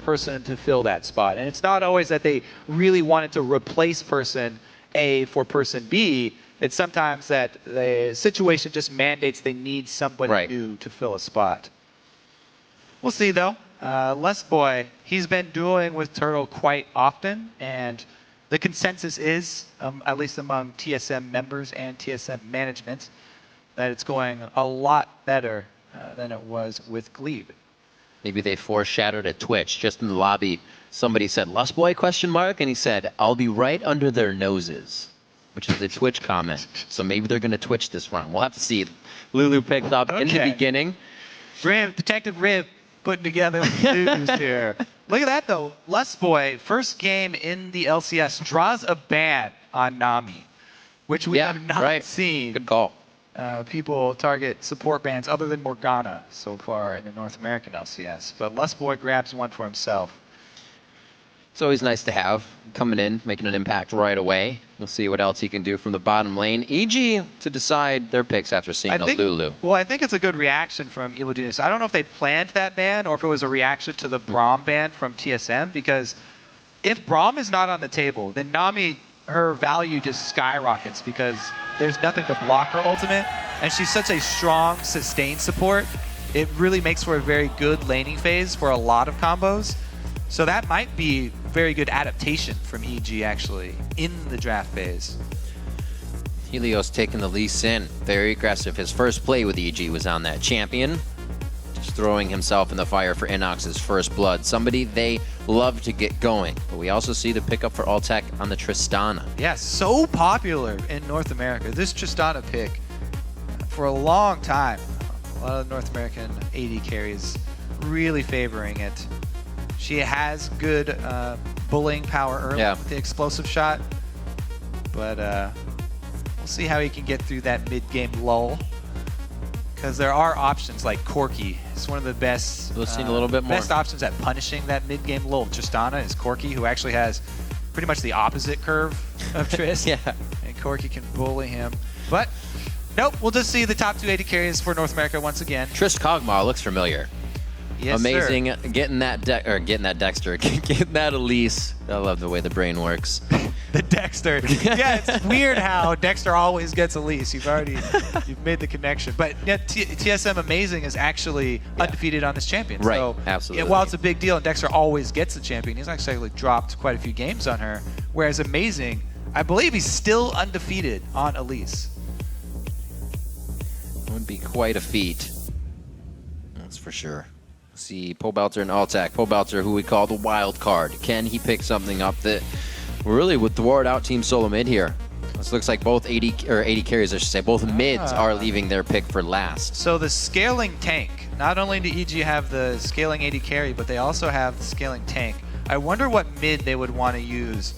person to fill that spot. And it's not always that they really wanted to replace person A for person B. It's sometimes that the situation just mandates they need somebody new to fill a spot. We'll see, though. Lustboy, he's been dueling with Turtle quite often, and the consensus is, at least among TSM members and TSM management, that it's going a lot better than it was with Glebe. Maybe they foreshadowed at Twitch. Just in the lobby, somebody said, Lustboy, question mark? And he said, I'll be right under their noses, which is a Twitch comment. So maybe they're going to Twitch this round. We'll have to see. Lulu picked up in the beginning. Detective Rib putting together the news here. Look at that, though. Lustboy, first game in the LCS, draws a ban on Nami, which we have not seen. Good call. People target support bans other than Morgana so far in the North American LCS. But Lustboy grabs one for himself. It's always nice to have. Coming in, making an impact right away. We'll see what else he can do from the bottom lane. EG to decide their picks after seeing Lulu. Well, I think it's a good reaction from Illudius. I don't know if they planned that ban or if it was a reaction to the Braum ban from TSM, because if Braum is not on the table, then Nami, her value just skyrockets because there's nothing to block her ultimate, and she's such a strong, sustained support. It really makes for a very good laning phase for a lot of combos. So that might be very good adaptation from EG, actually, in the draft phase. Helios taking the Elise in. Very aggressive. His first play with EG was on that champion. Just throwing himself in the fire for InnoX's first blood. Somebody they love to get going. But we also see the pickup for Altec on the Tristana. Yeah, so popular in North America. This Tristana pick, for a long time, a lot of North American AD carries really favoring it. She has good bullying power early with the explosive shot, but we'll see how he can get through that mid-game lull. Because there are options like Corki. It's one of the best, best options at punishing that mid-game lull. Tristana is Corki, who actually has pretty much the opposite curve of Trist. And Corki can bully him. But nope, we'll just see the top 2 AD carries for North America once again. Trist Kog'Maw looks familiar. Yes, amazing, sir. getting that Dexter, getting that Elise. I love the way the brain works. The Dexter. Yeah, it's weird how Dexter always gets Elise. You've made the connection. But yeah, TSM Amazing is actually undefeated on this champion. Right, so, absolutely. While it's a big deal and Dexter always gets the champion, he's actually dropped quite a few games on her. Whereas Amazing, I believe he's still undefeated on Elise. It would be quite a feat. That's for sure. See Pobelter and Altec. Pobelter, who we call the wild card. Can he pick something up that really would thwart out Team Solomid here? This looks like both AD carries, I should say, both mids are leaving their pick for last. So the scaling tank, not only do EG have the scaling AD carry, but they also have the scaling tank. I wonder what mid they would want to use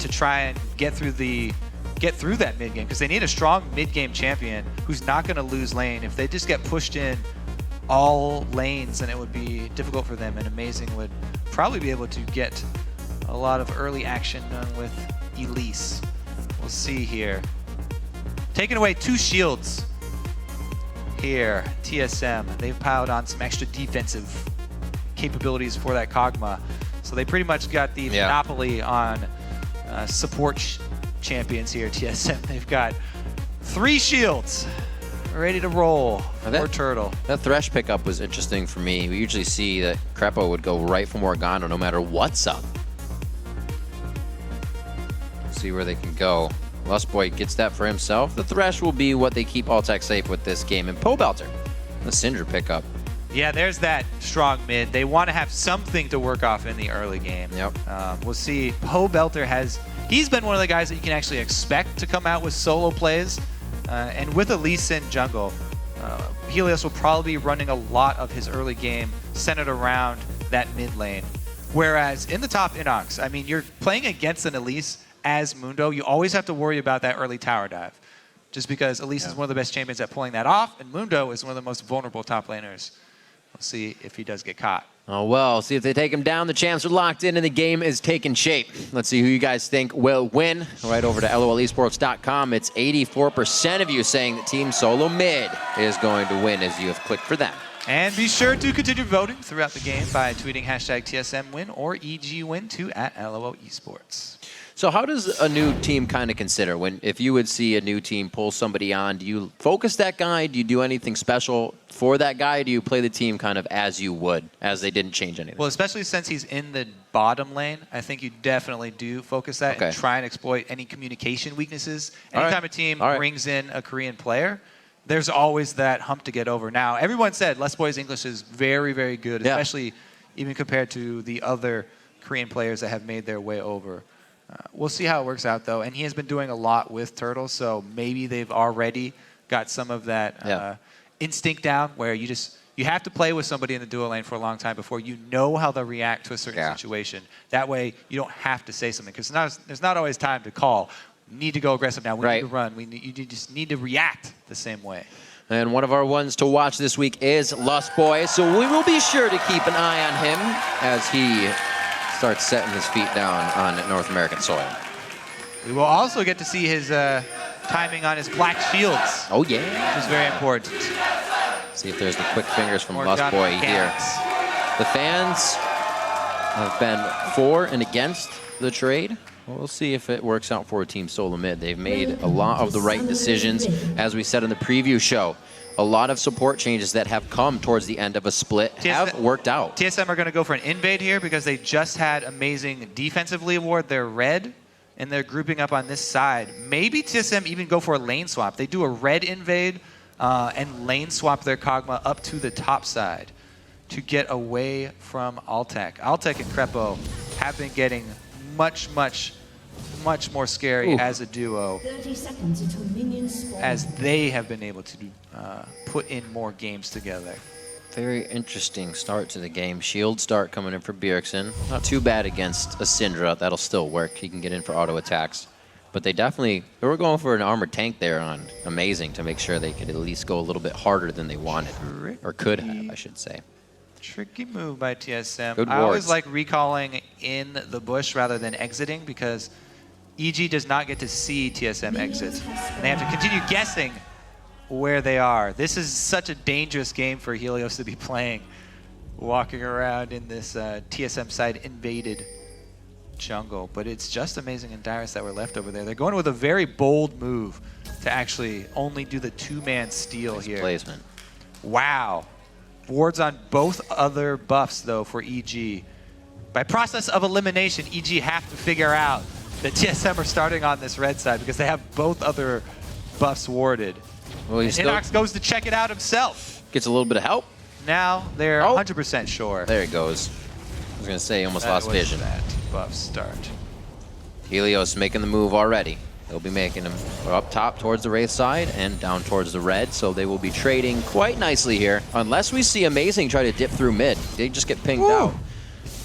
to try and get through that mid game, because they need a strong mid game champion who's not going to lose lane. If they just get pushed in all lanes, then it would be difficult for them, and Amazing would probably be able to get a lot of early action done with Elise. We'll see here. Taking away 2 shields here, TSM. They've piled on some extra defensive capabilities for that Kog'Maw. So they pretty much got the monopoly on support champions here, TSM. They've got 3 shields ready to roll for Turtle. That Thresh pickup was interesting for me. We usually see that Krepo would go right for Morgana no matter what's up. See where they can go. Lustboy gets that for himself. The Thresh will be what they keep Altec safe with this game. And Pobelter, the Syndra pickup. Yeah, there's that strong mid. They want to have something to work off in the early game. We'll see. Pobelter he's been one of the guys that you can actually expect to come out with solo plays. And with Elise in jungle, Helios will probably be running a lot of his early game centered around that mid lane. Whereas in the top InnoX, I mean, you're playing against an Elise as Mundo. You always have to worry about that early tower dive, just because Elise is one of the best champions at pulling that off, and Mundo is one of the most vulnerable top laners. We'll see if he does get caught. Oh, well, see if they take him down. The champs are locked in and the game is taking shape. Let's see who you guys think will win. Right over to lolesports.com. It's 84% of you saying that Team Solomid is going to win as you have clicked for them. And be sure to continue voting throughout the game by tweeting hashtag TSMWin or EGWin2 at LOL Esports. So how does a new team kind of consider if you would see a new team pull somebody on? Do you focus that guy? Do you do anything special for that guy? Do you play the team kind of as you would, as they didn't change anything? Well, especially since he's in the bottom lane, I think you definitely do focus that and try and exploit any communication weaknesses. Anytime a team brings in a Korean player, there's always that hump to get over. Now, everyone said Lustboy's English is very, very good, especially even compared to the other Korean players that have made their way over. We'll see how it works out, though. And he has been doing a lot with Turtle, so maybe they've already got some of that instinct down where you have to play with somebody in the duo lane for a long time before you know how they'll react to a certain situation. That way, you don't have to say something, because there's not always time to call. We need to go aggressive now. We need to run. You just need to react the same way. And one of our ones to watch this week is Lustboy, so we will be sure to keep an eye on him as he starts setting his feet down on North American soil. We will also get to see his timing on his black shields. Oh, yeah. Which is very important. See if there's the quick fingers from Lustboy here. The fans have been for and against the trade. We'll see if it works out for Team Solomid. They've made a lot of the right decisions, as we said in the preview show. A lot of support changes that have come towards the end of a split have worked out. TSM are going to go for an invade here because they just had amazing defensively award. They're red, and they're grouping up on this side. Maybe TSM even go for a lane swap. They do a red invade and lane swap their Kog'Maw up to the top side to get away from Altec. Altec and Krepo have been getting much more scary as a duo, 30 seconds until minions spawn. as they have been able to put in more games together. Very interesting start to the game. Shield start coming in for Bjergsen. Not too bad against a Syndra. That'll still work. He can get in for auto attacks. But they were going for an armored tank there on Amazing to make sure they could at least go a little bit harder than they wanted. Or could have, I should say. Tricky move by TSM. Good I always wards. like recalling in the bush rather than exiting, because EG does not get to see TSM exit. And they have to continue guessing where they are. This is such a dangerous game for Helios to be playing, walking around in this TSM side invaded jungle. But it's just Amazing and Dyrus that were left over there. They're going with a very bold move to actually only do the two-man steal here. Placement. Wow. Wards on both other buffs, though, for EG. By process of elimination, EG have to figure out that TSM are starting on this red side because they have both other buffs warded. Well, InnoX goes to check it out himself. Gets a little bit of help. Now they're 100% sure. There it goes. I was going to say, almost lost vision. That buff start. Helios making the move already. They'll be making them up top towards the Wraith side and down towards the red, so they will be trading quite nicely here. Unless we see Amazing try to dip through mid. They just get pinged out.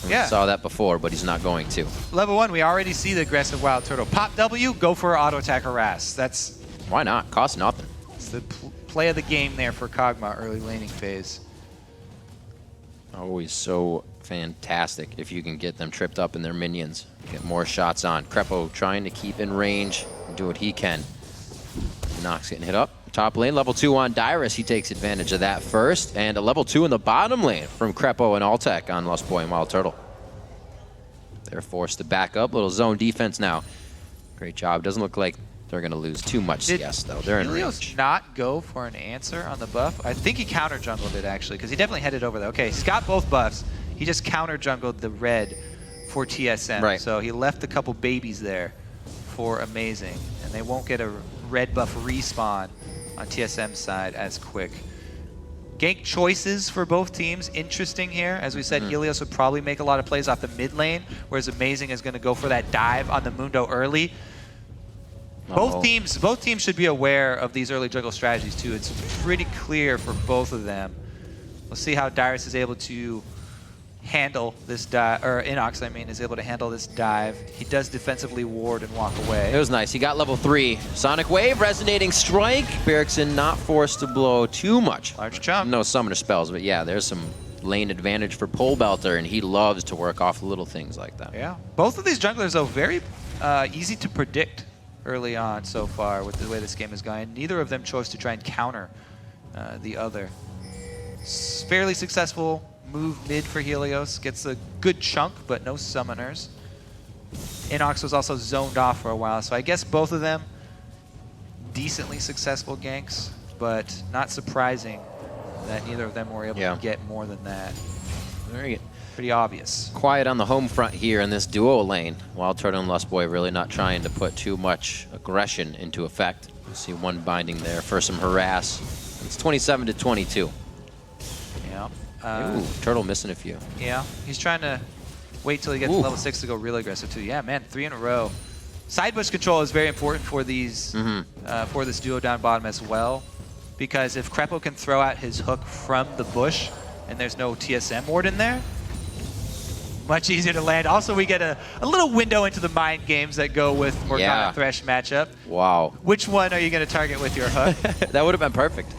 We saw that before, but he's not going to. Level 1, we already see the aggressive WildTurtle. Pop W, go for auto attack harass. That's... Why not? Costs nothing. It's the play of the game there for Kog'Maw early laning phase. Always so fantastic if you can get them tripped up in their minions. Get more shots on. Krepo trying to keep in range and do what he can. InnoX getting hit up. Top lane, level 2 on Dyrus. He takes advantage of that first. And a level 2 in the bottom lane from Krepo and Altec on Lustboy and WildTurtle. They're forced to back up. Little zone defense now. Great job. Doesn't look like they're going to lose too much CS, though. They're in Helios range. not go for an answer on the buff? I think he counter jungled it, actually, because he definitely headed over there. Okay, he's got both buffs. He just counter jungled the red for TSM. Right. So he left a couple babies there for Amazing. And they won't get a red buff respawn on TSM's side as quick. Gank choices for both teams, interesting here. As we said, Helios would probably make a lot of plays off the mid lane, whereas Amazing is going to go for that dive on the Mundo early. Both teams should be aware of these early jungle strategies too. It's pretty clear for both of them. We'll see how Dyrus is able to handle this dive, or InnoX, I mean, is able to handle this dive. He does defensively ward and walk away. It was nice. He got level 3. Sonic Wave, Resonating Strike. Bjergsen not forced to blow too much. Large jump. No summoner spells, but yeah, there's some lane advantage for Pobelter, and he loves to work off little things like that. Yeah. Both of these junglers, though, very easy to predict early on so far with the way this game is going. Neither of them chose to try and counter the other. Fairly successful move mid for Helios. Gets a good chunk, but no summoners. InnoX was also zoned off for a while, so I guess both of them decently successful ganks, but not surprising that neither of them were able to get more than that. Very pretty obvious. Quiet on the home front here in this duo lane. WildTurtle and Lustboy really not trying to put too much aggression into effect. You see one binding there for some harass. It's 27 to 22. Yeah. Ooh, Turtle missing a few. Yeah, he's trying to wait till he gets to level 6 to go really aggressive too. Yeah, man, 3 in a row. Side bush control is very important for these for this duo down bottom as well, because if Krepo can throw out his hook from the bush and there's no TSM ward in there, much easier to land. Also, we get a little window into the mind games that go with Morgana Thresh matchup. Wow. Which one are you going to target with your hook? That would have been perfect.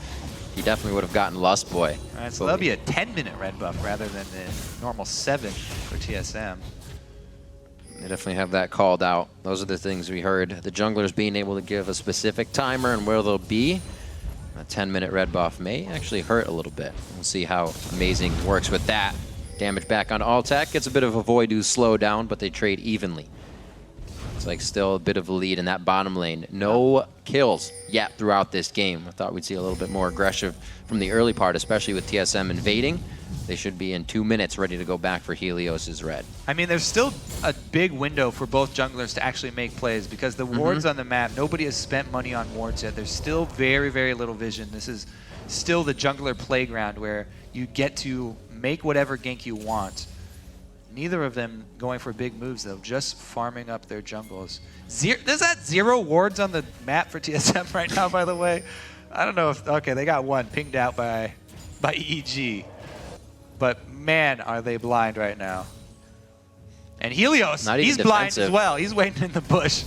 He definitely would have gotten Lustboy. All right, so that'll be a 10-minute red buff rather than the normal 7 for TSM. They definitely have that called out. Those are the things we heard. The junglers being able to give a specific timer and where they'll be. A 10-minute red buff may actually hurt a little bit. We'll see how Amazing works with that. Damage back on Altec. Gets a bit of a Voidoo slowdown, but they trade evenly. It's like still a bit of a lead in that bottom lane. No kills yet throughout this game. I thought we'd see a little bit more aggressive from the early part, especially with TSM invading. They should be in 2 minutes ready to go back for Helios' red. I mean, there's still a big window for both junglers to actually make plays because the wards on the map, nobody has spent money on wards yet. There's still very, very little vision. This is still the jungler playground where you get to make whatever gank you want. Neither of them going for big moves, though, just farming up their jungles. There's that 0 wards on the map for TSM right now, by the way. I don't know if... Okay, they got one pinged out by EG. But, man, are they blind right now. And Helios, he's blind as well. He's waiting in the bush.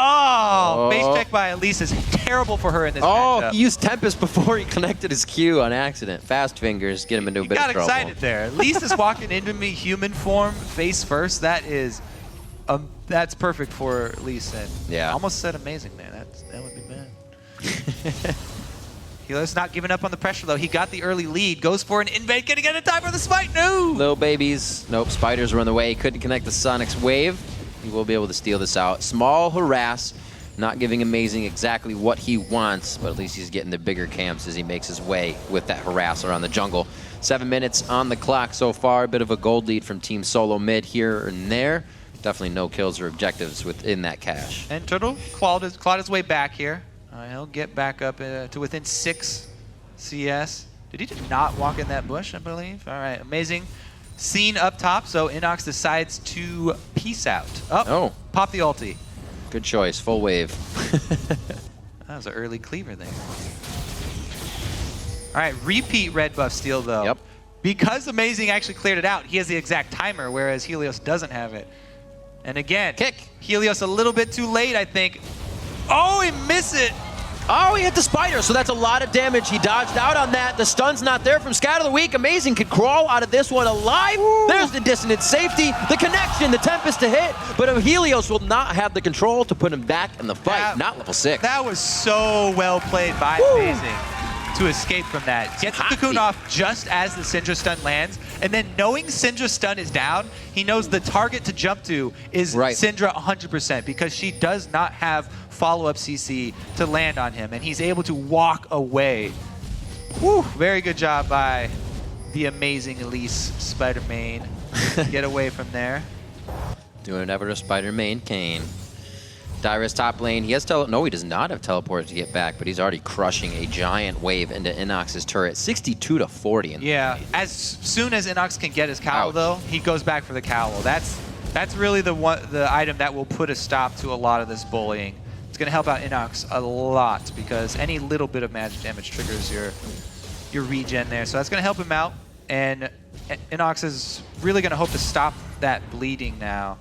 Oh, base check by Elise is terrible for her in this matchup. He used Tempest before he connected his Q on accident. Fast fingers get him into a bit of trouble. He got excited there. Elise is walking into me human form, face first. That is, that's perfect for Elise. And almost said amazing there. That would be bad. Helios not giving up on the pressure though. He got the early lead, goes for an invade, getting in time for the smite. No! Little babies. Nope, spiders were on the way. Couldn't connect the Sonic's wave. He will be able to steal this out. Small harass, not giving Amazing exactly what he wants, but at least he's getting the bigger camps as he makes his way with that harass around the jungle. 7 minutes on the clock so far. A bit of a gold lead from Team Solomid here and there. Definitely no kills or objectives within that cache. And Turtle clawed his way back here. He'll get back up to within 6 CS. Did he just not walk in that bush, I believe? All right, Amazing. Scene up top, so InnoX decides to peace out. Oh, pop the ulti. Good choice, full wave. That was an early cleaver there. All right, repeat red buff steal though. Yep. Because Amazing actually cleared it out, he has the exact timer, whereas Helios doesn't have it. And again, Helios a little bit too late, I think. Oh, he missed it. Oh, he hit the spider, so that's a lot of damage. He dodged out on that. The stun's not there from Scout of the Week. Amazing could crawl out of this one alive. Woo. There's the dissonant safety, the connection, the Tempest to hit, but Helios will not have the control to put him back in the fight, not level 6. That was so well played by Amazing to escape from that. Gets the cocoon off just as the Syndra stun lands, and then knowing Syndra stun is down, he knows the target to jump to is Syndra 100% because she does not have follow-up CC to land on him, and he's able to walk away. Woo, very good job by the Amazing Elise Spider-Man. Get away from there. Doing an ever Spider-Man Kane. Dyrus top lane. He has no, he does not have teleport to get back, but he's already crushing a giant wave into InnoX's turret. 62 to 40. Yeah, as soon as InnoX can get his cowl though, he goes back for the cowl. That's really the item that will put a stop to a lot of this bullying. It's going to help out InnoX a lot because any little bit of magic damage triggers your regen there. So that's going to help him out, and InnoX is really going to hope to stop that bleeding now.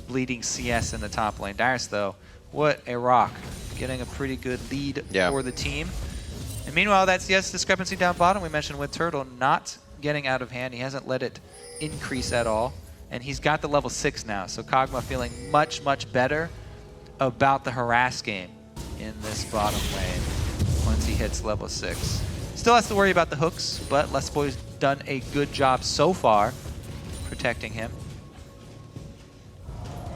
Bleeding CS in the top lane. Dyrus, though, what a rock. Getting a pretty good lead for the team. And meanwhile, that CS discrepancy down bottom we mentioned with Turtle not getting out of hand. He hasn't let it increase at all. And he's got the level 6 now. So Kog'Maw feeling much, much better about the harass game in this bottom lane. once he hits level 6. Still has to worry about the hooks, but Lustboy's done a good job so far protecting him.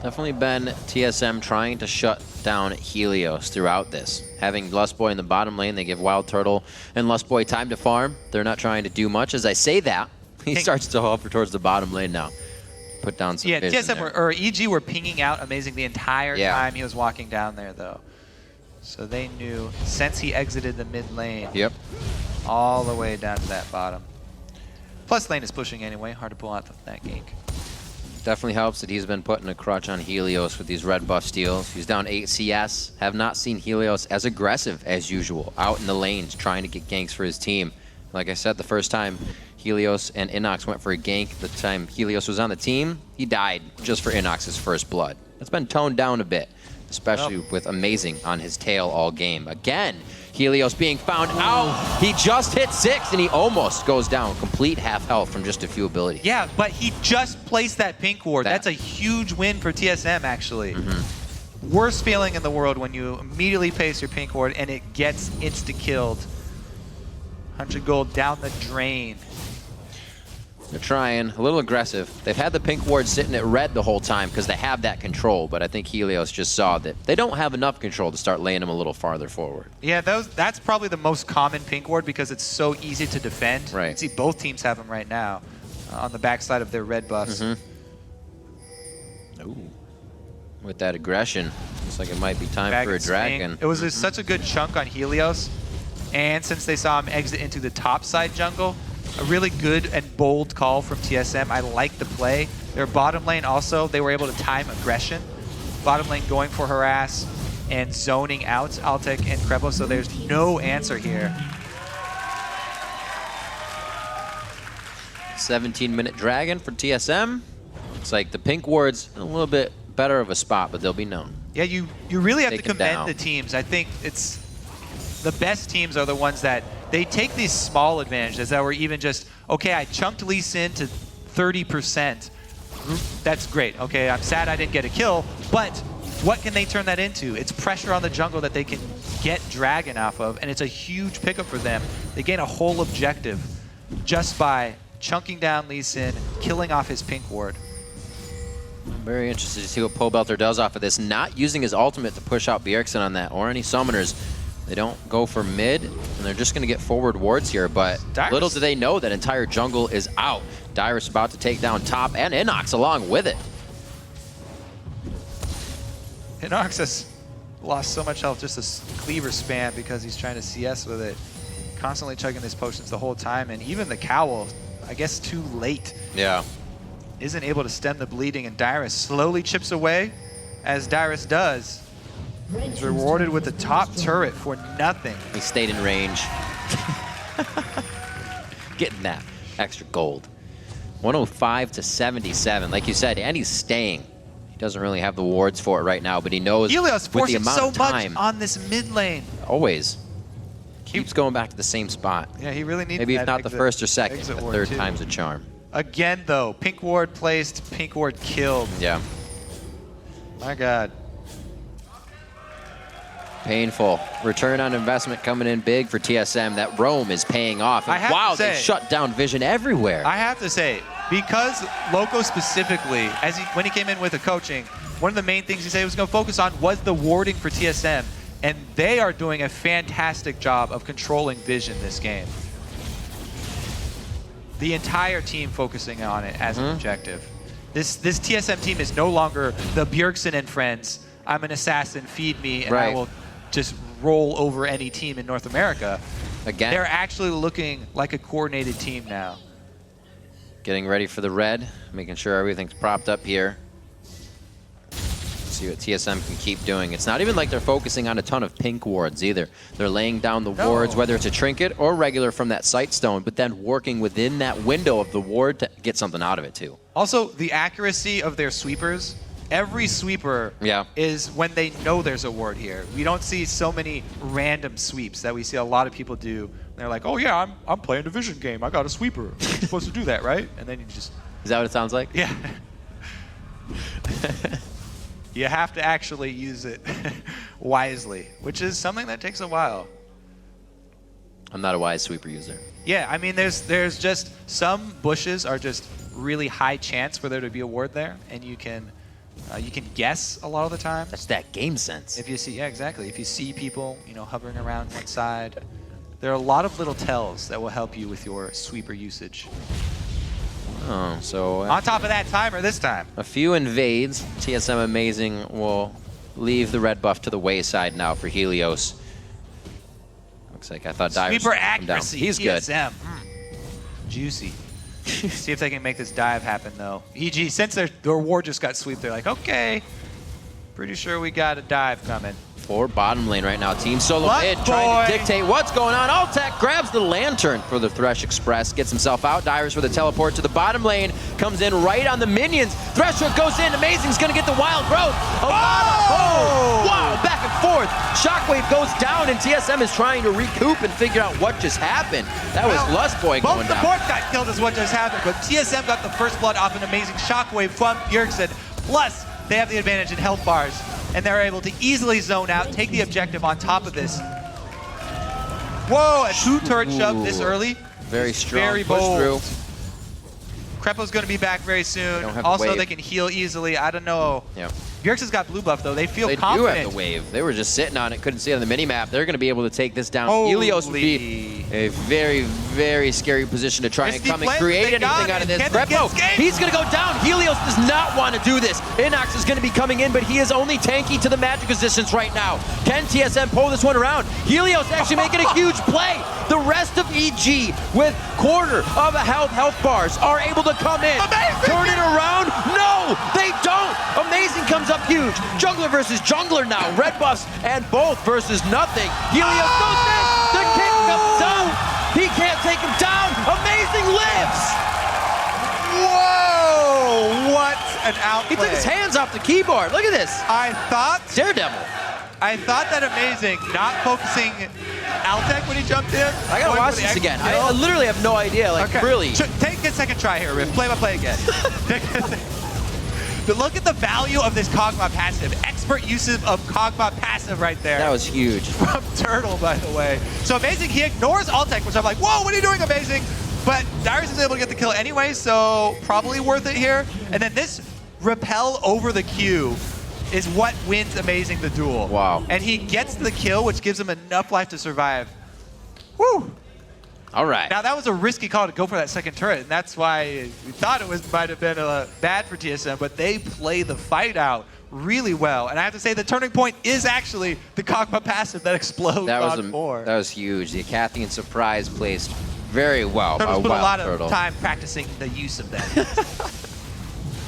Definitely been TSM trying to shut down Helios throughout this. Having Lustboy in the bottom lane, they give WildTurtle and Lustboy time to farm. They're not trying to do much. As I say that, he starts to hover towards the bottom lane now. Put down some vision TSM there. or EG were pinging out Amazing the entire time he was walking down there, though. So they knew since he exited the mid lane, all the way down to that bottom. Plus lane is pushing anyway, hard to pull out that gank. Definitely helps that he's been putting a crutch on Helios with these red buff steals. He's down 8 CS. Have not seen Helios as aggressive as usual, out in the lanes trying to get ganks for his team. Like I said, the first time Helios and InnoX went for a gank, the time Helios was on the team, he died just for InnoX's first blood. It's been toned down a bit, especially with Amazing on his tail all game. Again, Helios being found out. He just hit 6 and he almost goes down. Complete half health from just a few abilities. Yeah, but he just placed that pink ward. That's a huge win for TSM, actually. Worst feeling in the world when you immediately place your pink ward and it gets insta-killed. 100 gold down the drain. They're trying, a little aggressive. They've had the pink ward sitting at red the whole time because they have that control, but I think Helios just saw that they don't have enough control to start laying them a little farther forward. Yeah, that's probably the most common pink ward because it's so easy to defend. Right. You can see both teams have them right now on the backside of their red buffs. Ooh. With that aggression, looks like it might be time for a dragon. It was just such a good chunk on Helios, and since they saw him exit into the top side jungle, a really good and bold call from TSM. I like the play. Their bottom lane also, they were able to time aggression. Bottom lane going for harass and zoning out Altec and Krepo, so there's no answer here. 17-minute dragon for TSM. Looks like the pink ward's in a little bit better of a spot, but they'll be known. Yeah, you really have to Take it commend down. the teams. I think it's the best teams are the ones that they take these small advantages that were even just, okay, I chunked Lee Sin to 30%. That's great. Okay, I'm sad I didn't get a kill, but what can they turn that into? It's pressure on the jungle that they can get Dragon off of, and it's a huge pickup for them. They gain a whole objective just by chunking down Lee Sin, killing off his pink ward. I'm very interested to see what Pobelter does off of this. Not using his ultimate to push out Bjergsen on that or any summoners. They don't go for mid, and they're just going to get forward wards here, but Dyrus. Little do they know that entire jungle is out. Dyrus about to take down top, and InnoX along with it. InnoX has lost so much health just a cleaver spam because he's trying to CS with it. Constantly chugging his potions the whole time, and even the cowl, I guess too late, isn't able to stem the bleeding, and Dyrus slowly chips away. As Dyrus does, he's rewarded with the top turret for nothing. He stayed in range. Getting that extra gold. 105 to 77, like you said, and he's staying. He doesn't really have the wards for it right now, but he knows Helios with the forcing amount so of time, much on this mid lane. always keeps going back to the same spot. Yeah, he really needs Maybe if that not the first or second, exit the ward third too. time's a charm. Again, though, pink ward placed, pink ward killed. Yeah. My God. Painful. Return on investment coming in big for TSM. That roam is paying off. I And have to wow, they say- shut down vision everywhere. I have to say, because Loco specifically, when he came in with the coaching, one of the main things he said he was going to focus on was the warding for TSM, and they are doing a fantastic job of controlling vision this game. The entire team focusing on it as an objective. This TSM team is no longer the Bjergsen and friends. I'm an assassin, feed me, and I Right. will just roll over any team in North America. Again, They're actually looking like a coordinated team now. getting ready for the red, making sure everything's propped up here. See what TSM can keep doing. It's not even like they're focusing on a ton of pink wards either. They're laying down the wards, whether it's a trinket or regular from that sight stone, but then working within that window of the ward to get something out of it too. Also, the accuracy of their sweepers. Every sweeper is when they know there's a ward here. We don't see so many random sweeps that we see a lot of people do. They're like, oh yeah, I'm playing a division game. I got a sweeper. You're supposed to do that, right? And then you just... Is that what it sounds like? Yeah. You have to actually use it wisely, which is something that takes a while. I'm not a wise sweeper user. Yeah, I mean, there's just some bushes are just really high chance for there to be a ward there, and you can guess a lot of the time. That's that game sense. If you see, yeah, exactly. If you see people, you know, hovering around one side, there are a lot of little tells that will help you with your sweeper usage. Oh, so On top of that timer this time. a few invades. TSM Amazing will leave the red buff to the wayside now for Helios. Looks like I thought Dyrus Sweeper would come down. accuracy. He's good. TSM. Juicy. See if they can make this dive happen, though. EG, since their ward just got sweep, they're like, okay, pretty sure we got a dive coming. For bottom lane right now. Team Solomid Lustboy. trying to dictate what's going on. Altec grabs the lantern for the Thresh Express, gets himself out. Dyrus for the teleport to the bottom lane, comes in right on the minions. Thresh hook goes in. Amazing's going to get the wild growth. Oh! Wow, back and forth. Shockwave goes down, and TSM is trying to recoup and figure out what just happened. That was Lustboy going Both down. supports got killed is what just happened, but TSM got the first blood off an amazing shockwave from Bjergsen. Plus, they have the advantage in health bars, and they're able to easily zone out, take the objective on top of this. Whoa, a 2-turret shove this early. Very strong Very push bold. through. Krepo's going to be back very soon. Don't have the Also, wave. they can heal easily. I don't know. Yep. Bjergsen's got blue buff, though. They feel They do confident. have the wave. They were just sitting on it, couldn't see it on the mini-map. They're going to be able to take this down. Holy. Helios would be a very, very scary position to try and Risky come and play, create they got anything out of it. this. Can they get Krepo, escaped? he's going to go down. Helios does not want to do this. InnoX is going to be coming in, but he is only tanky to the magic resistance right now. Can TSM pull this one around? Helios actually making a huge play. The rest of EG with quarter of a health bars are able to come in. Amazing! Turn it around. No, they don't. Amazing comes up huge. Jungler versus jungler now. Red buffs and both versus nothing. Helios goes in. The kick comes down. He can't take him down. Amazing lives. Whoa! What an outplay. He took his hands off the keyboard. Look at this. I thought that Amazing not focusing Altec when he jumped in. I gotta going watch for the this again. extra I kill. literally have no idea. Like, really. Take a second try here, Riff. Play by play again. But look at the value of this Kog'Maw passive. Expert use of Kog'Maw passive right there. That was huge. From Turtle, by the way. So Amazing, he ignores Altec, which I'm like, whoa, what are you doing, Amazing? But Dyrus is able to get the kill anyway, so probably worth it here. And then this repel over the Q is what wins Amazing the duel. Wow. And he gets the kill, which gives him enough life to survive. Woo! All right. Now that was a risky call to go for that second turret, and that's why we thought it might have been bad for TSM, but they play the fight out really well. And I have to say the turning point is actually the Kog'Maw passive that explodes on 4. That was huge. The Acathian surprise placed very well by Turtles put a lot WildTurtle. of time practicing the use of that.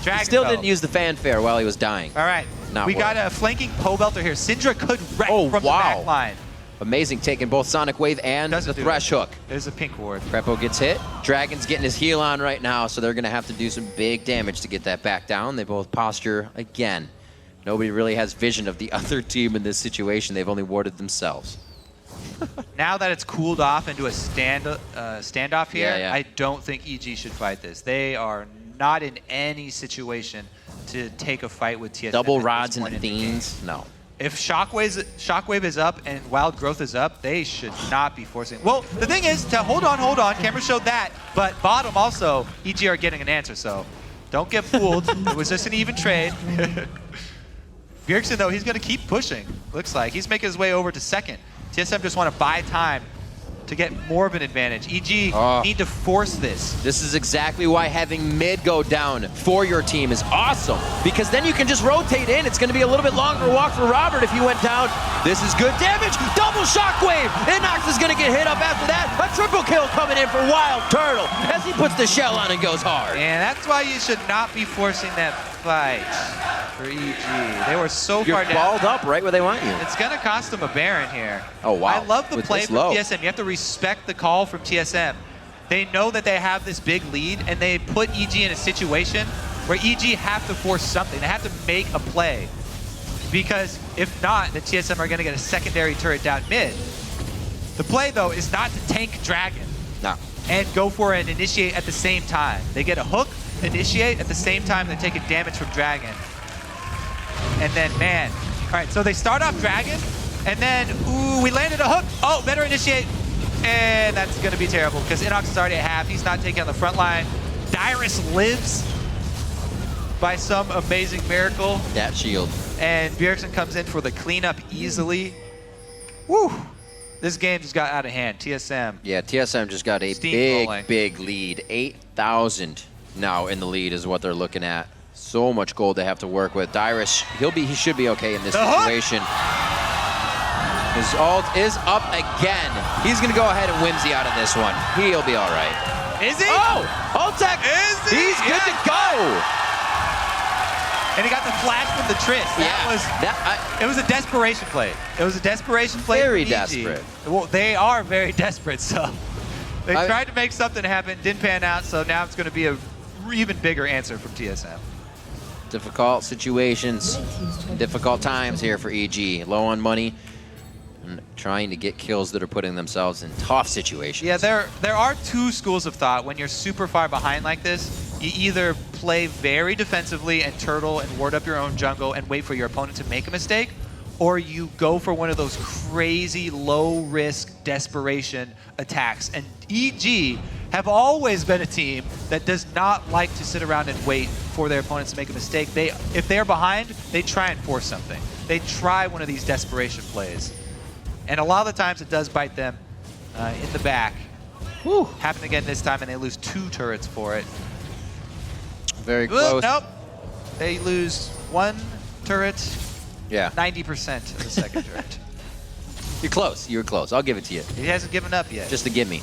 Dragon He still Bell. didn't use the fanfare while he was dying. All right, Not we got worth a flanking Pobelter here. Syndra could wreck Oh, from wow. the back line. Amazing taking both Sonic Wave and Doesn't the do Thresh it. hook. There's a pink ward. Krepo gets hit. Dragon's getting his heal on right now, so they're going to have to do some big damage to get that back down. They both posture again. Nobody really has vision of the other team in this situation. They've only warded themselves. Now that it's cooled off into a standoff here, Yeah. I don't think EG should fight this. They are not in any situation to take a fight with TSM. Double at this rods point and in the game. fiends? No. If Shockwave is up and Wild Growth is up, they should not be forcing. Well, the thing is to hold on. Camera showed that, but bottom also, EG are getting an answer, so don't get fooled. It was just an even trade. Bjergsen, though, he's going to keep pushing, looks like. He's making his way over to second. TSM just want to buy time to get more of an advantage. EG need to force this. This is exactly why having mid go down for your team is awesome, because then you can just rotate in. It's going to be a little bit longer walk for Robert if he went down. This is good damage. Double shockwave. InnoX is going to get hit up after that. A triple kill coming in for WildTurtle as he puts the shell on and goes hard. And that's why you should not be forcing that fight for EG. They were so You're far down. balled up right where they want you. It's going to cost them a Baron here. Oh, wow. I love the With play this from low. TSM. You have to respect the call from TSM. They know that they have this big lead, and they put EG in a situation where EG have to force something. They have to make a play. Because if not, the TSM are going to get a secondary turret down mid. The play, though, is not to tank Dragon No. and go for an initiate at the same time. They get a hook, initiate, at the same time they take a damage from Dragon. And then, man. All right, so they start off Dragon, and then, ooh, we landed a hook. Oh, better initiate. And that's going to be terrible because InnoX is already at half. He's not taking on the front line. Dyrus lives by some amazing miracle. That shield. And Bjergsen comes in for the cleanup easily. Woo! This game just got out of hand. TSM. Yeah, TSM just got a big lead. 8,000 now in the lead is what they're looking at. So much gold they have to work with. Dyrus, he should be okay in this situation. His ult is up again. He's gonna go ahead and whimsy out of this one. He'll be all right. Is he? Oh, Altec. Is he? He's good to go. And he got the flash from the Trist. It was a desperation play. It was a desperation play. Very from desperate. Well, they are very desperate, so they tried to make something happen, didn't pan out, so now it's going to be a even bigger answer from TSM. Difficult situations, difficult times here for EG. Low on money and trying to get kills that are putting themselves in tough situations. Yeah, there are two schools of thought. When you're super far behind like this, you either play very defensively and turtle and ward up your own jungle and wait for your opponent to make a mistake, or you go for one of those crazy low-risk desperation attacks. And EG have always been a team that does not like to sit around and wait for their opponents to make a mistake. If they're behind, they try and force something. They try one of these desperation plays. And a lot of the times it does bite them in the back. Whew. Happened again this time, and they lose 2 turrets for it. Very close. Nope. They lose 1 turret. Yeah. 90% of the second turret. You're close. You were close. I'll give it to you. He hasn't given up yet. Just a gimme.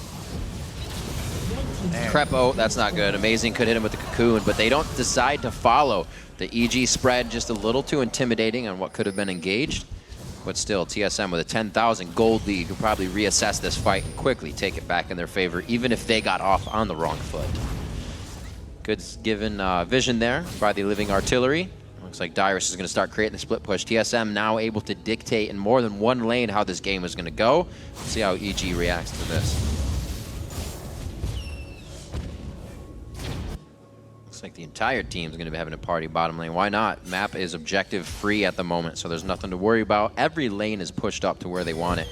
There. Krepo, that's not good. Amazing could hit him with the cocoon, but they don't decide to follow. The EG spread just a little too intimidating on what could have been engaged. But still, TSM with a 10,000 gold lead could probably reassess this fight and quickly take it back in their favor, even if they got off on the wrong foot. Good given vision there by the living artillery. Looks like Dyrus is going to start creating the split push. TSM now able to dictate in more than one lane how this game is going to go. Let's see how EG reacts to this. Looks like the entire team is going to be having a party bottom lane. Why not? Map is objective free at the moment, so there's nothing to worry about. Every lane is pushed up to where they want it.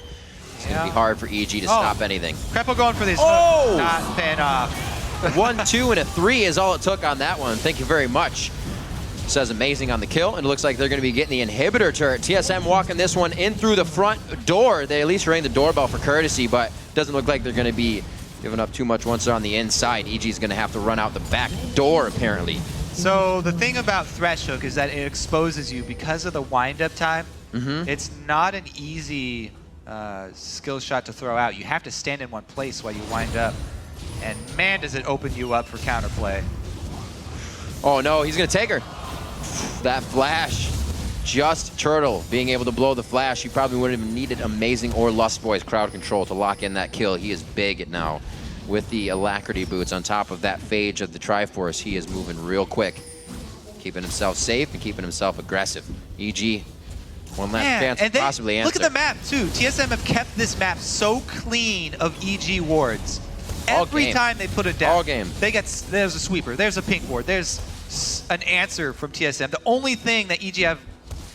It's going to be hard for EG to stop anything. Krepo going for this. Oh! Not paying off. 1, 2, and a 3 is all it took on that one. Thank you very much. Says amazing on the kill, and it looks like they're going to be getting the inhibitor turret. TSM walking this one in through the front door. They at least rang the doorbell for courtesy, but doesn't look like they're going to be giving up too much once they're on the inside. EG is going to have to run out the back door, apparently. So the thing about Thresh Hook is that it exposes you because of the wind-up time. It's not an easy skill shot to throw out. You have to stand in one place while you wind up. And man, does it open you up for counterplay. Oh no, he's going to take her. That flash. Just Turtle being able to blow the flash. He probably wouldn't have needed Amazing or Lustboy's crowd control to lock in that kill. He is big now with the Alacrity boots on top of that phage of the Triforce. He is moving real quick, keeping himself safe and keeping himself aggressive. EG, one last chance to possibly answer. Look at the map too. TSM have kept this map so clean of EG wards. Every time they put it down, all game. There's a sweeper, there's a pink ward, there's an answer from TSM. The only thing that EG have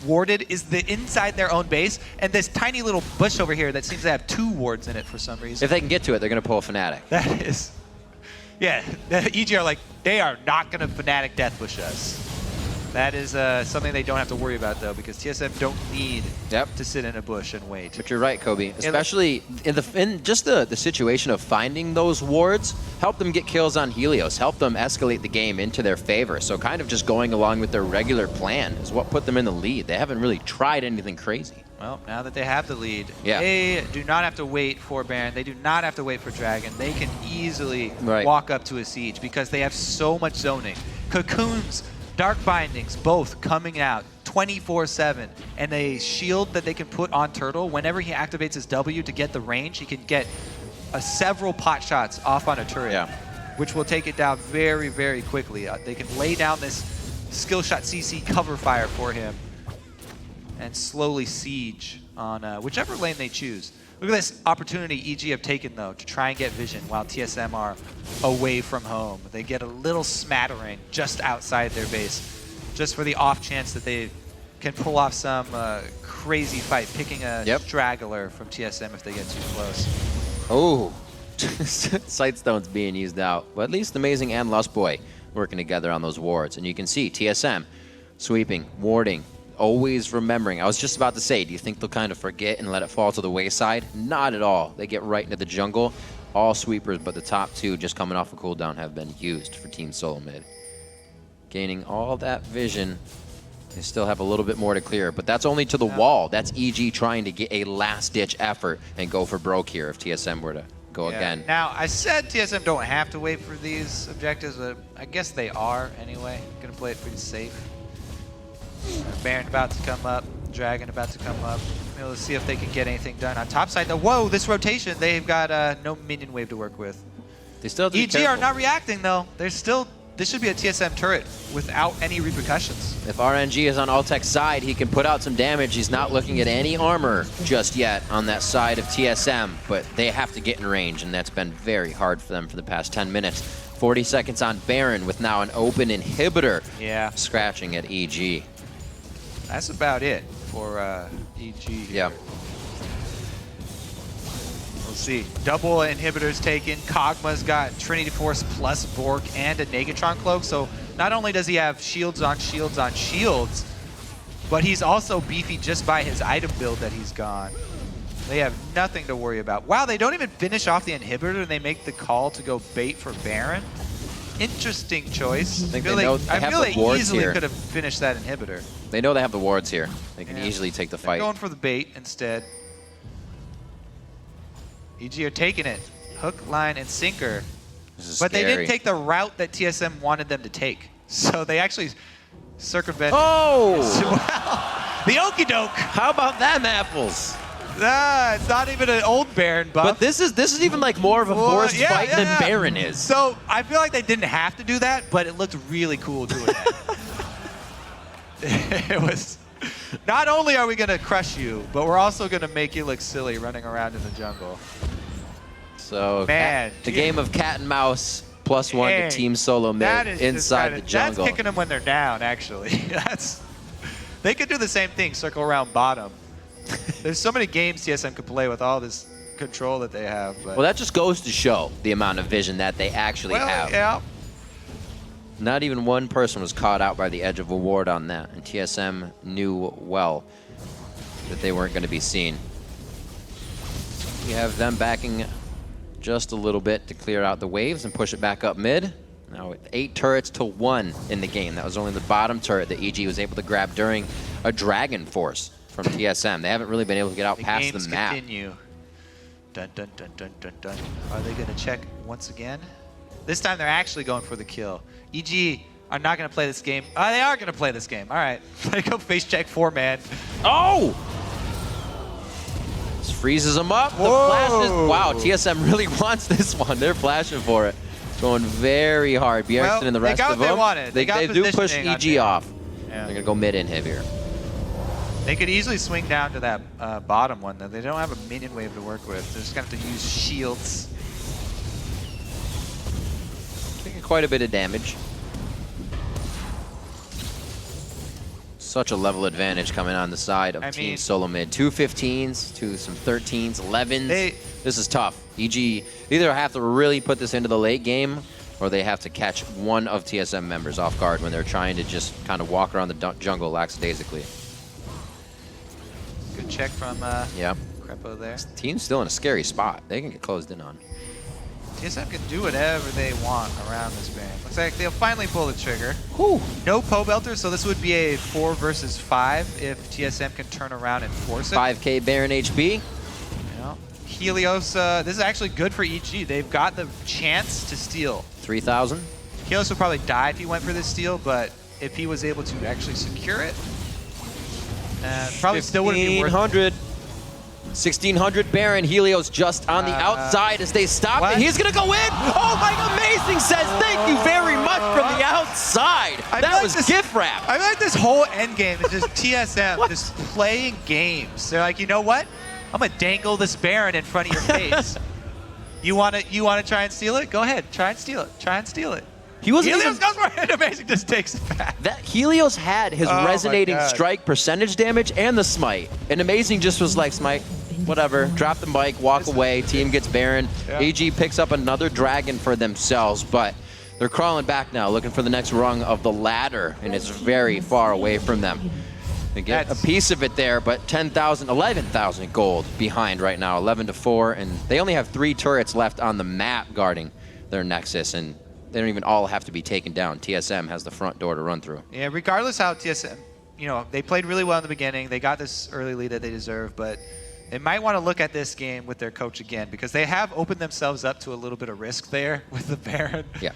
warded is the inside their own base and this tiny little bush over here that seems to have 2 wards in it for some reason. If they can get to it, they're going to pull a Fnatic. That is, yeah. EG are like, they are not going to Fnatic death push us. That is something they don't have to worry about though, because TSM don't need to sit in a bush and wait. But you're right, Kobe. Especially in just the situation of finding those wards, help them get kills on Helios, help them escalate the game into their favor. So kind of just going along with their regular plan is what put them in the lead. They haven't really tried anything crazy. Well, now that they have the lead, they do not have to wait for Baron. They do not have to wait for Dragon. They can easily walk up to a siege because they have so much zoning. Cocoons, Dark Bindings, both coming out 24/7, and a shield that they can put on Turtle. Whenever he activates his W to get the range, he can get several pot shots off on a turret, which will take it down very, very quickly. They can lay down this skill shot CC cover fire for him and slowly siege on whichever lane they choose. Look at this opportunity EG have taken, though, to try and get vision while TSM are away from home. They get a little smattering just outside their base, just for the off chance that they can pull off some crazy fight, picking a straggler from TSM if they get too close. Oh, Sightstone's being used out. But at least Amazing and Lustboy working together on those wards. And you can see TSM sweeping, warding, always remembering. I was just about to say, do you think they'll kind of forget and let it fall to the wayside? Not at all. They get right into the jungle. All sweepers, but the top two just coming off a cooldown have been used for Team Solomid. Gaining all that vision. They still have a little bit more to clear, but that's only to the wall. That's EG trying to get a last-ditch effort and go for broke here if TSM were to go again. Now, I said TSM don't have to wait for these objectives, but I guess they are anyway. Gonna play it pretty safe. Baron about to come up, Dragon about to come up. Let's see if they can get anything done on top side. Whoa, this rotation, they've got no minion wave to work with. They still have to be EG careful. are not reacting though. They're still, this should be a TSM turret without any repercussions. If RNG is on Altec's side, he can put out some damage. He's not looking at any armor just yet on that side of TSM, but they have to get in range, and that's been very hard for them for the past 10 minutes. 40 seconds on Baron with now an open inhibitor. Yeah. Scratching at EG. That's about it for EG here. Yeah. We'll see. Double inhibitors taken. Kog'Maw's got Trinity Force plus Bork and a Negatron Cloak. So not only does he have shields on shields on shields, but he's also beefy just by his item build that he's gone. They have nothing to worry about. Wow, they don't even finish off the inhibitor and they make the call to go bait for Baron. Interesting choice. I feel they easily could have finished that inhibitor. They know they have the wards here. They can easily take the fight. They're going for the bait instead. EG are taking it. Hook, line, and sinker. But they didn't take the route that TSM wanted them to take. So they actually circumvented. Oh! Wow. The okie doke. How about them apples? It's not even an old Baron buff. But this is even like more of a forced fight than Baron is. So I feel like they didn't have to do that, but it looked really cool doing that. It was, not only are we going to crush you, but we're also going to make you look silly running around in the jungle. So man, the game of cat and mouse +1 to Team Solomid inside the jungle. That's kicking them when they're down, actually. They could do the same thing, circle around bottom. There's so many games TSM could play with all this control that they have. But. Well, that just goes to show the amount of vision that they actually have. Yeah. Not even one person was caught out by the edge of a ward on that, and TSM knew well that they weren't going to be seen. You have them backing just a little bit to clear out the waves and push it back up mid. Now with 8 turrets to 1 in the game. That was only the bottom turret that EG was able to grab during a Dragon Force from TSM. They haven't really been able to get out past the map. Continue. Dun, dun, dun, dun, dun, dun. Are they going to check once again? This time they're actually going for the kill. EG are not going to play this game. Oh, they are going to play this game. All right. They go face check 4-man. Oh! Just freezes them up. The flashes. Wow, TSM really wants this one. They're flashing for it. Going very hard. Bjergsen and the rest of them. They got what they wanted. They do push EG off. Yeah. They're going to go mid-inhib here. They could easily swing down to that bottom one, though. They don't have a minion wave to work with. They're just going to have to use shields. Taking quite a bit of damage. Such a level advantage coming on the side of Team Solomid. 2 15s to some 13s, 11s. This is tough. EG either have to really put this into the late game, or they have to catch one of TSM members off guard when they're trying to just kind of walk around the jungle lackadaisically. Good check from Krepo there. This team's still in a scary spot. They can get closed in on. TSM can do whatever they want around this Baron. Looks like they'll finally pull the trigger. Whew. No Pobelter, so this would be a 4 versus 5 if TSM can turn around and force it. 5k Baron HP. Yeah. Helios, this is actually good for EG. They've got the chance to steal. 3,000. Helios would probably die if he went for this steal, but if he was able to actually secure it, probably still wouldn't be worth it. 1,600 Baron. Helios just on the outside as they stop it. He's going to go in. Oh, my amazing says thank you very much from the outside. That was gift wrap. I feel like this whole end game is just TSM just playing games. They're like, you know what? I'm going to dangle this Baron in front of your face. You want to try and steal it? Go ahead. Try and steal it. Try and steal it. Helios goes for it. Amazing just takes it back. That Helios had his resonating strike percentage damage and the smite. And Amazing just was like, Smite, whatever. Drop the mic, walk away. Team gets Baron. Yeah. AG picks up another dragon for themselves, but they're crawling back now, looking for the next rung of the ladder, and it's very far away from them. They get a piece of it there, but 10,000, 11,000 gold behind right now, 11-4, and they only have 3 turrets left on the map guarding their Nexus, and they don't even all have to be taken down. TSM has the front door to run through. Yeah, regardless how TSM, you know, they played really well in the beginning. They got this early lead that they deserve, but they might want to look at this game with their coach again, because they have opened themselves up to a little bit of risk there with the Baron. Yeah.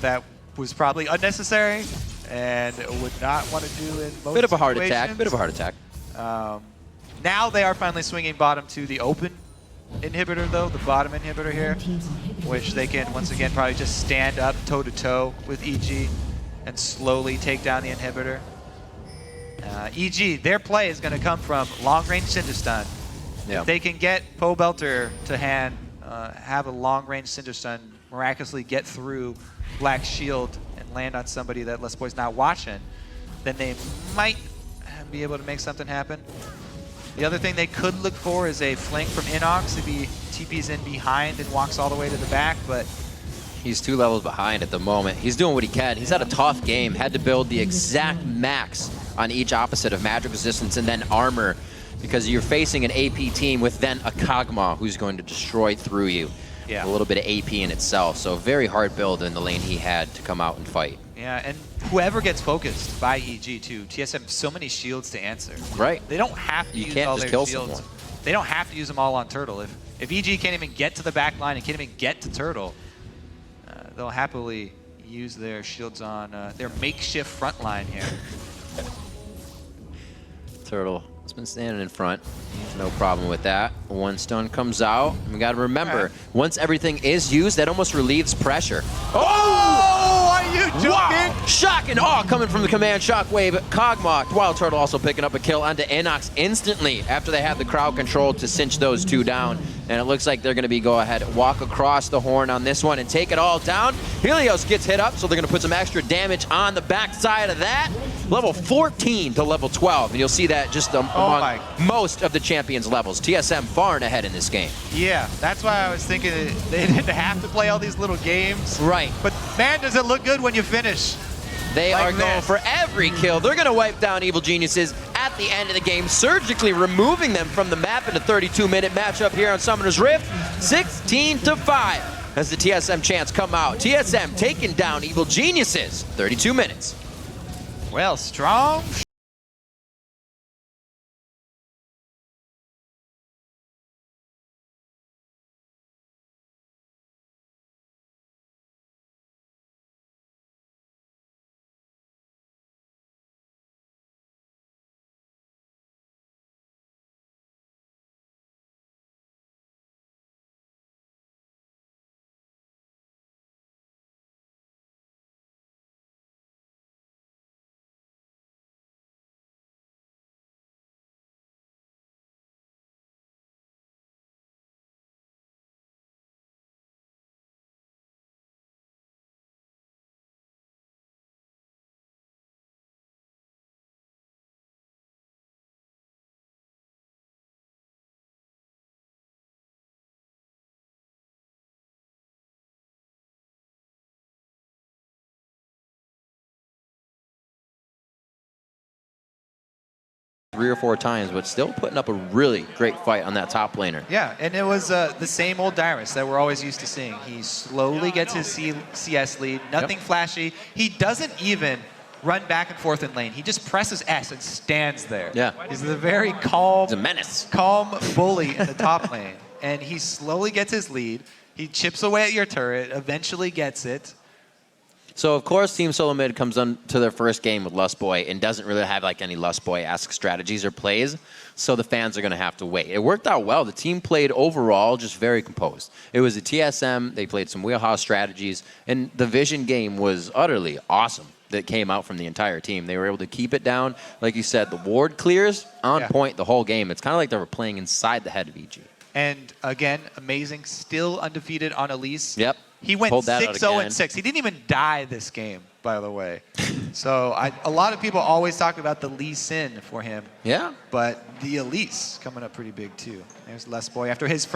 That was probably unnecessary and would not want to do in most Bit of a heart situations. attack, bit of a heart attack. Now they are finally swinging bottom to the open inhibitor, though, the bottom inhibitor here, which they can, once again, probably just stand up toe-to-toe with EG and slowly take down the inhibitor. EG, their play is going to come from long-range Syndra stun. Yeah. If they can get Pobelter to hand, have a long-range Syndra stun, miraculously get through Black Shield and land on somebody that Lustboy's not watching, then they might be able to make something happen. The other thing they could look for is a flank from InnoX if he TP's in behind and walks all the way to the back, but He's 2 levels behind at the moment. He's doing what he can. He's had a tough game, had to build the exact max on each opposite of magic resistance and then armor, because you're facing an AP team with then a Kog'Maw who's going to destroy through you. Yeah. A little bit of AP in itself, so very hard build in the lane he had to come out and fight. yeah, and whoever gets focused by EG too, TSM so many shields to answer. Right. They don't have to You use can't all just their kill shields. someone. They don't have to use them all on Turtle. If EG can't even get to the back line and can't even get to Turtle, they'll happily use their shields on their makeshift front line here. Turtle has been standing in front. No problem with that. One stun comes out. We got to remember, once everything is used, that almost relieves pressure. Oh, are you joking? Wow! Shock and awe coming from the command shockwave. Kog'Maw, WildTurtle also picking up a kill onto InnoX instantly after they had the crowd control to cinch those 2 down. And it looks like they're going to be go ahead, walk across the horn on this one and take it all down. Helios gets hit up, so they're going to put some extra damage on the backside of that. Level 14 to level 12, and you'll see that just among most of the champions levels. TSM far and ahead in this game. Yeah, that's why I was thinking they didn't have to play all these little games. Right. But man, does it look good when you finish. They Like are going this. for every kill. They're going to wipe down Evil Geniuses at the end of the game, surgically removing them from the map in a 32-minute matchup here on Summoner's Rift. 16-5 as the TSM chants come out. TSM taking down Evil Geniuses. 32 minutes. Well, strong. Three or 4 times, but still putting up a really great fight on that top laner. Yeah, and it was the same old Dyrus that we're always used to seeing. He slowly gets his CS lead, nothing flashy. He doesn't even run back and forth in lane. He just presses S and stands there. Yeah. He's a very calm, He's a menace. calm bully in the top lane. And he slowly gets his lead. He chips away at your turret, eventually gets it. So, of course, Team Solomid comes on to their first game with Lustboy and doesn't really have like any Lustboy-esque strategies or plays, so the fans are going to have to wait. It worked out well. The team played overall just very composed. It was a TSM. They played some wheelhouse strategies, and the vision game was utterly awesome that came out from the entire team. They were able to keep it down. Like you said, the ward clears on point the whole game. It's kind of like they were playing inside the head of EG. And again, amazing, still undefeated on Elise. Yep. He went Pulled that out 6-0 again. and 6. He didn't even die this game, by the way. So a lot of people always talk about the Lee Sin for him. Yeah. But the Elise coming up pretty big too. There's Lustboy after his first